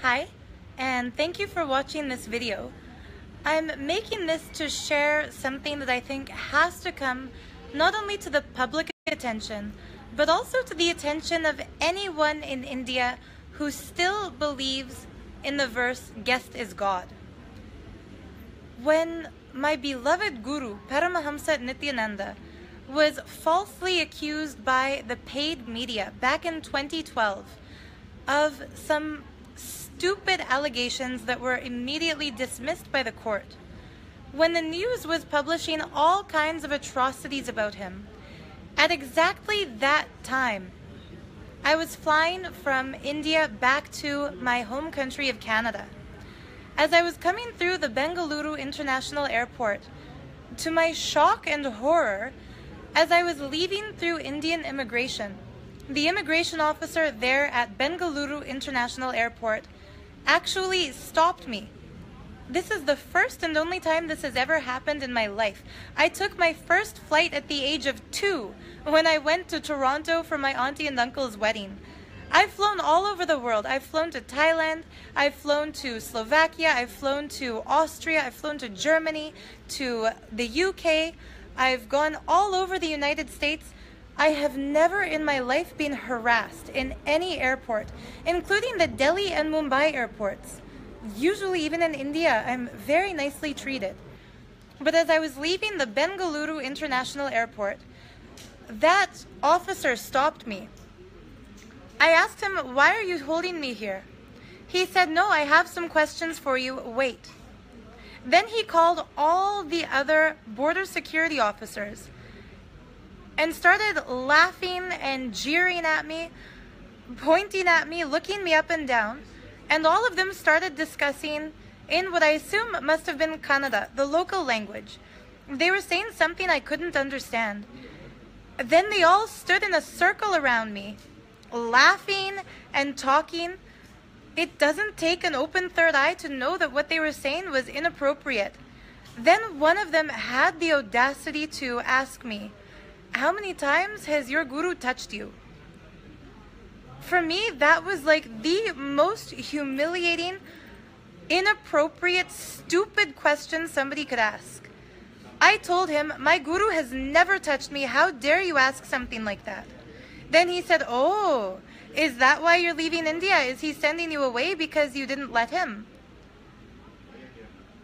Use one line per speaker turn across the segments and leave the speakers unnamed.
Hi, and thank you for watching this video. I'm making this to share something that I think has to come not only to the public attention, but also to the attention of anyone in India who still believes in the verse, "Guest is God." When my beloved Guru, Paramahamsa Nityananda, was falsely accused by the paid media back in 2012 of some stupid allegations that were immediately dismissed by the court, when the news was publishing all kinds of atrocities about him, at exactly that time, I was flying from India back to my home country of Canada. As I was coming through the Bengaluru International Airport, to my shock and horror, as I was leaving through Indian immigration, the immigration officer there at Bengaluru International Airport actually stopped me. This is the first and only time this has ever happened in my life. I took my first flight at the age of 2 when I went to Toronto for my auntie and uncle's wedding. I've flown all over the world. I've flown to Thailand, I've flown to Slovakia, I've flown to Austria, I've flown to Germany, to the UK, I've gone all over the United States. I have never in my life been harassed in any airport, including the Delhi and Mumbai airports. Usually, even in India, I'm very nicely treated. But as I was leaving the Bengaluru International Airport, that officer stopped me. I asked him, "Why are you holding me here?" He said, "No, I have some questions for you. Wait." Then he called all the other border security officers and started laughing and jeering at me, pointing at me, looking me up and down, and all of them started discussing in what I assume must have been Kannada, the local language. They were saying something I couldn't understand. Then they all stood in a circle around me, laughing and talking. It doesn't take an open third eye to know that what they were saying was inappropriate. Then one of them had the audacity to ask me, "How many times has your guru touched you?" For me, that was like the most humiliating, inappropriate, stupid question somebody could ask. I told him, "My guru has never touched me. How dare you ask something like that?" Then he said, "Oh, is that why you're leaving India? Is he sending you away because you didn't let him?"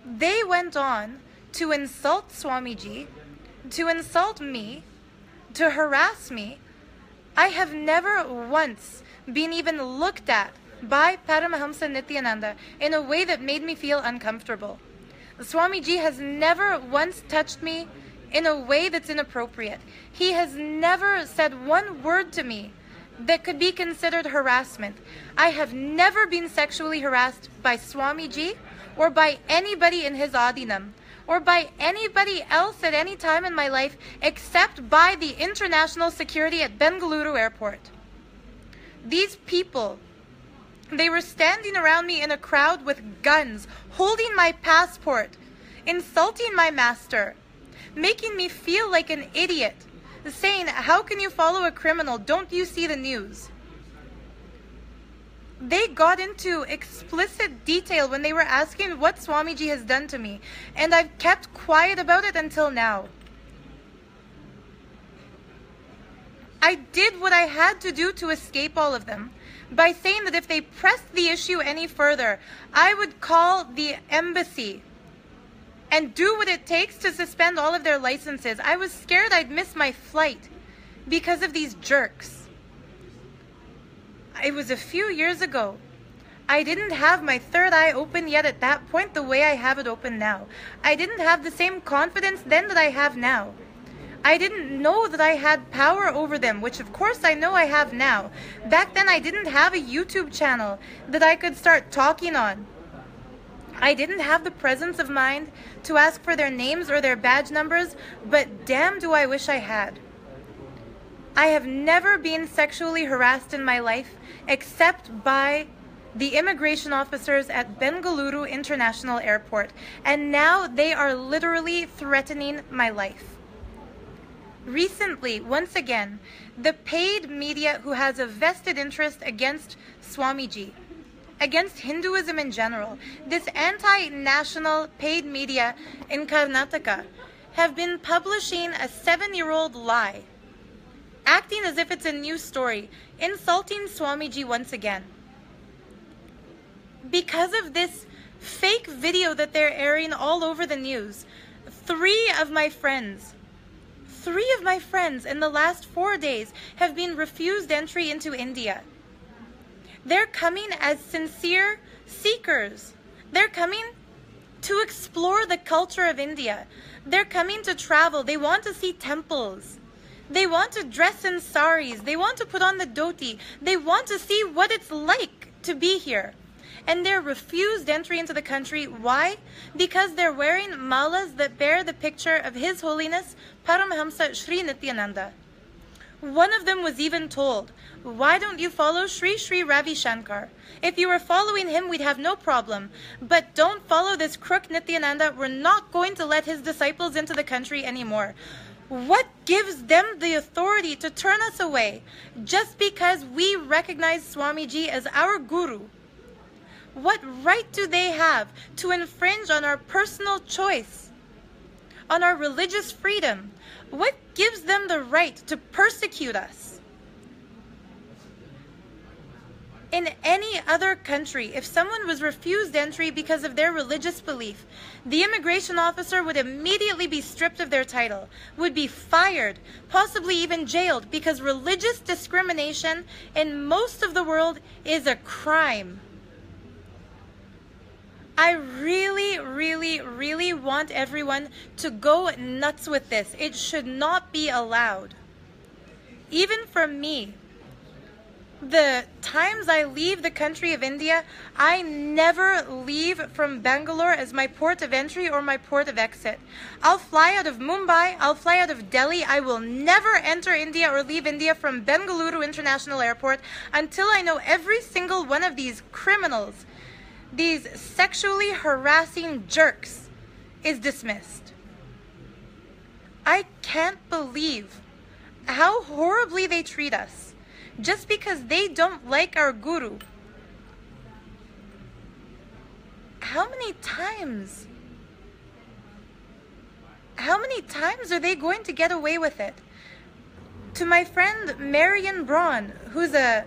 They went on to insult Swamiji, to insult me, to harass me. I have never once been even looked at by Paramahamsa Nityananda in a way that made me feel uncomfortable. Swamiji has never once touched me in a way that's inappropriate. He has never said one word to me that could be considered harassment. I have never been sexually harassed by Swamiji or by anybody in his adinam, or by anybody else at any time in my life except by the international security at Bengaluru Airport. These people, they were standing around me in a crowd with guns, holding my passport, insulting my master, making me feel like an idiot, saying, "How can you follow a criminal? Don't you see the news?" They got into explicit detail when they were asking what Swamiji has done to me, and I've kept quiet about it until now. I did what I had to do to escape all of them by saying that if they pressed the issue any further, I would call the embassy and do what it takes to suspend all of their licenses. I was scared I'd miss my flight because of these jerks. It was a few years ago. I didn't have my third eye open yet at that point the way I have it open now. I didn't have the same confidence then that I have now. I didn't know that I had power over them, which of course I know I have now. Back then I didn't have a YouTube channel that I could start talking on. I didn't have the presence of mind to ask for their names or their badge numbers, but damn do I wish I had. I have never been sexually harassed in my life except by the immigration officers at Bengaluru International Airport, and now they are literally threatening my life. Recently, once again, the paid media who has a vested interest against Swamiji against Hinduism in general, this anti-national paid media in Karnataka have been publishing a 7-year-old lie, acting as if it's a news story, insulting Swamiji once again. Because of this fake video that they're airing all over the news, three of my friends in the last 4 days have been refused entry into India. They're coming as sincere seekers. They're coming to explore the culture of India. They're coming to travel. They want to see temples. They want to dress in saris. They want to put on the dhoti. They want to see what it's like to be here. And they're refused entry into the country. Why? Because they're wearing malas that bear the picture of His Holiness Paramahamsa Sri Nityananda. One of them was even told, why don't you follow Sri Sri Ravi Shankar? If you were following him, we'd have no problem. But don't follow this crook Nityananda. We're not going to let his disciples into the country anymore. What gives them the authority to turn us away just because we recognize Swamiji as our guru? What right do they have to infringe on our personal choice, on our religious freedom? What gives them the right to persecute us? In any other country, if someone was refused entry because of their religious belief, the immigration officer would immediately be stripped of their title, would be fired, possibly even jailed, because religious discrimination in most of the world is a crime. I really want everyone to go nuts with this. It should not be allowed. Even for me, the times I leave the country of India, I never leave from Bengaluru as my port of entry or my port of exit. I'll fly out of Mumbai, I'll fly out of Delhi. I will never enter India or leave India from Bengaluru International Airport until I know every single one of these criminals, these sexually harassing jerks, is dismissed. I can't believe how horribly they treat us just because they don't like our guru. How many times are they going to get away with it? To my friend Marion Braun, who's a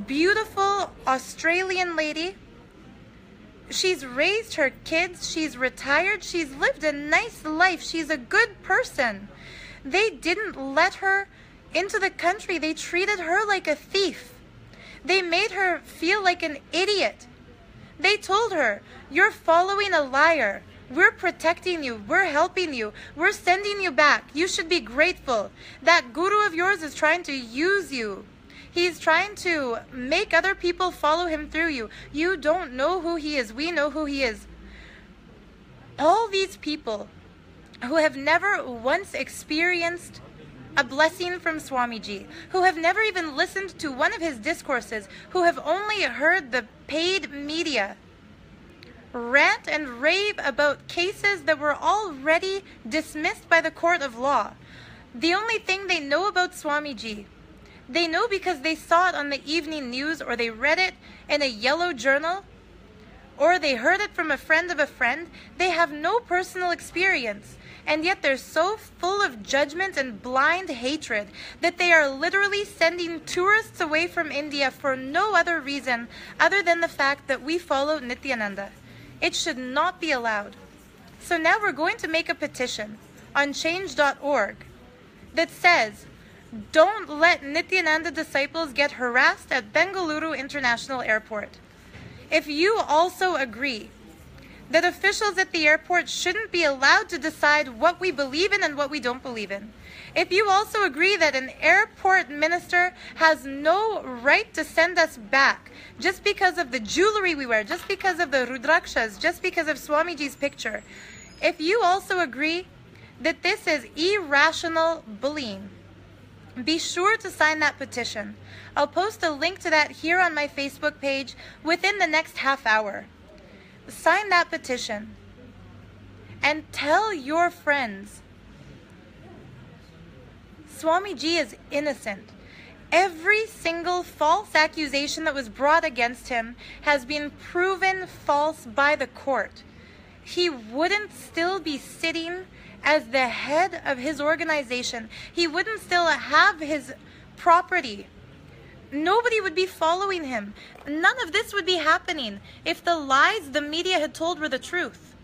beautiful Australian lady, she's raised her kids, she's retired, she's lived a nice life, she's a good person. They didn't let her into the country. They treated her like a thief. They made her feel like an idiot. They told her, you're following a liar. We're protecting you. We're helping you. We're sending you back. You should be grateful. That guru of yours is trying to use you. He's trying to make other people follow him through you. You don't know who he is. We know who he is. All these people who have never once experienced a blessing from Swamiji, who have never even listened to one of his discourses, who have only heard the paid media rant and rave about cases that were already dismissed by the court of law. The only thing they know about Swamiji, they know because they saw it on the evening news, or they read it in a yellow journal, or they heard it from a friend of a friend. They have no personal experience. And yet they're so full of judgment and blind hatred that they are literally sending tourists away from India for no other reason other than the fact that we follow Nityananda. It should not be allowed. So now we're going to make a petition on change.org that says, don't let Nityananda disciples get harassed at Bengaluru International Airport. If you also agree that officials at the airport shouldn't be allowed to decide what we believe in and what we don't believe in. If you also agree that an airport minister has no right to send us back just because of the jewelry we wear, just because of the rudrakshas, just because of Swamiji's picture. If you also agree that this is irrational bullying, be sure to sign that petition. I'll post a link to that here on my Facebook page within the next half hour. Sign that petition and tell your friends Swamiji is innocent. Every single false accusation that was brought against him has been proven false by the court. He wouldn't still be sitting as the head of his organization. He wouldn't still have his property. Nobody would be following him. None of this would be happening if the lies the media had told were the truth.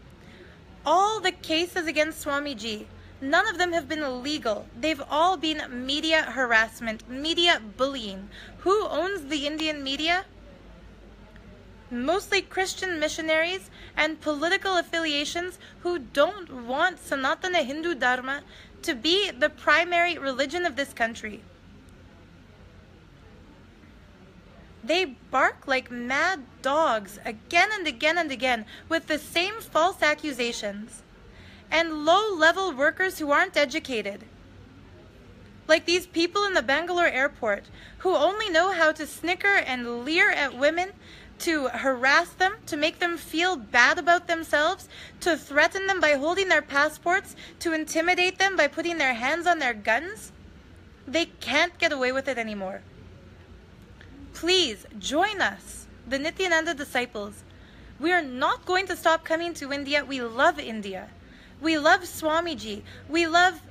All the cases against Swamiji, none of them have been illegal. They've all been media harassment, media bullying. Who owns the Indian media? Mostly Christian missionaries and political affiliations who don't want Sanatana Hindu Dharma to be the primary religion of this country. They bark like mad dogs again and again and again with the same false accusations. And low-level workers who aren't educated. Like these people in the Bengaluru airport who only know how to snicker and leer at women, to harass them, to make them feel bad about themselves, to threaten them by holding their passports, to intimidate them by putting their hands on their guns. They can't get away with it anymore. Please join us, the Nityananda disciples. We are not going to stop coming to India. We love India. We love Swamiji. We love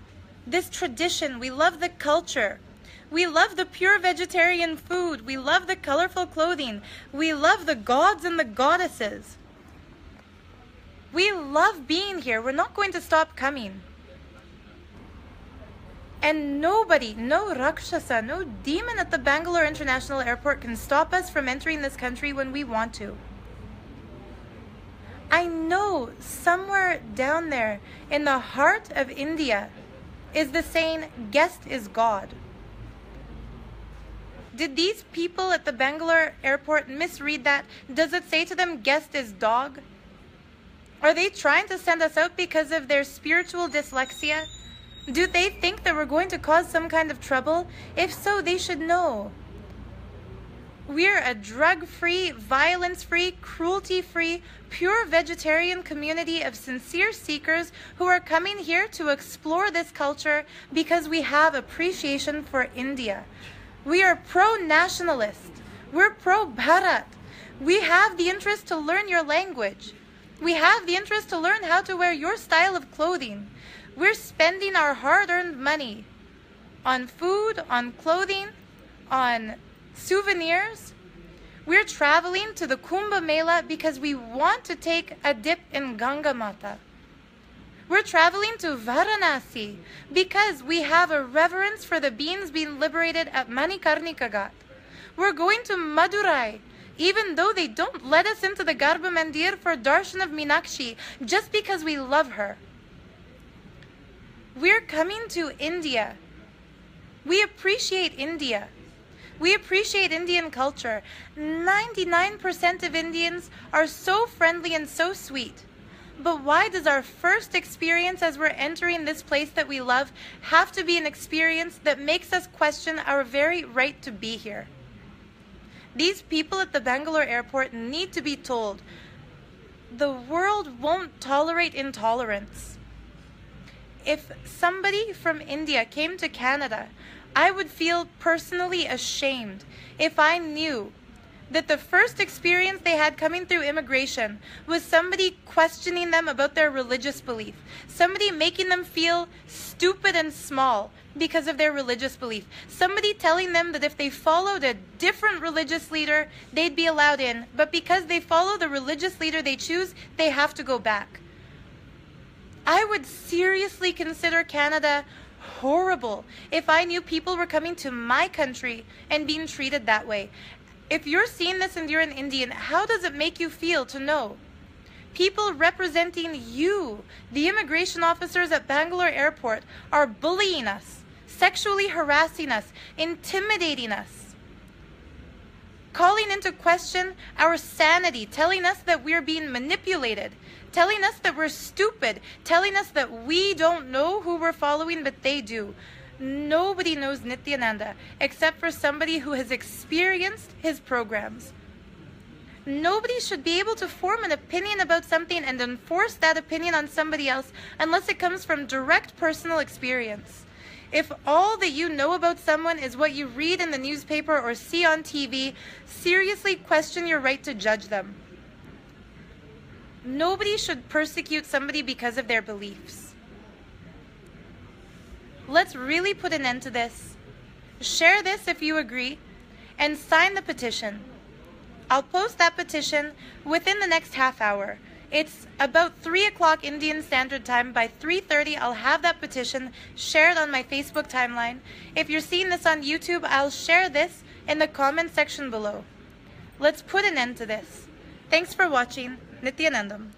this tradition. We love the culture. We love the pure vegetarian food. We love the colorful clothing. We love the gods and the goddesses. We love being here. We're not going to stop coming. And nobody, no Rakshasa, no demon at the Bengaluru International Airport can stop us from entering this country when we want to. I know somewhere down there in the heart of India is the saying, guest is God. Did these people at the Bengaluru airport misread that? Does it say to them, guest is dog? Are they trying to send us out because of their spiritual dyslexia? Do they think that we're going to cause some kind of trouble? If so, they should know. We're a drug-free, violence-free, cruelty-free, pure vegetarian community of sincere seekers who are coming here to explore this culture because we have appreciation for India. We are pro-nationalist. We're pro-Bharat. We have the interest to learn your language. We have the interest to learn how to wear your style of clothing. We're spending our hard-earned money on food, on clothing, on souvenirs. We're traveling to the Kumbh Mela because we want to take a dip in Ganga Mata. We're traveling to Varanasi because we have a reverence for the beings being liberated at Manikarnika Ghat. We're going to Madurai, even though they don't let us into the Garbha Mandir for darshan of Meenakshi, just because we love her. We're coming to India. We appreciate India. We appreciate Indian culture. 99% of Indians are so friendly and so sweet. But why does our first experience as we're entering this place that we love have to be an experience that makes us question our very right to be here? These people at the Bengaluru airport need to be told, the world won't tolerate intolerance. If somebody from India came to Canada, I would feel personally ashamed if I knew that the first experience they had coming through immigration was somebody questioning them about their religious belief, somebody making them feel stupid and small because of their religious belief, somebody telling them that if they followed a different religious leader, they'd be allowed in, but because they follow the religious leader they choose, they have to go back. I would seriously consider Canada horrible if I knew people were coming to my country and being treated that way. If you're seeing this and you're an Indian, how does it make you feel to know people representing you, the immigration officers at Bengaluru airport, are bullying us, sexually harassing us, intimidating us, calling into question our sanity, telling us that we're being manipulated, telling us that we're stupid, telling us that we don't know who we're following, but they do. Nobody knows Nityananda except for somebody who has experienced his programs. Nobody should be able to form an opinion about something and enforce that opinion on somebody else unless it comes from direct personal experience. If all that you know about someone is what you read in the newspaper or see on TV, seriously question your right to judge them. Nobody should persecute somebody because of their beliefs. Let's really put an end to this. Share this if you agree, and sign the petition. I'll post that petition within the next half hour. It's about 3 o'clock Indian Standard Time. By 3:30, I'll have that petition shared on my Facebook timeline. If you're seeing this on YouTube, I'll share this in the comment section below. Let's put an end to this. Thanks for watching. Nityanandam.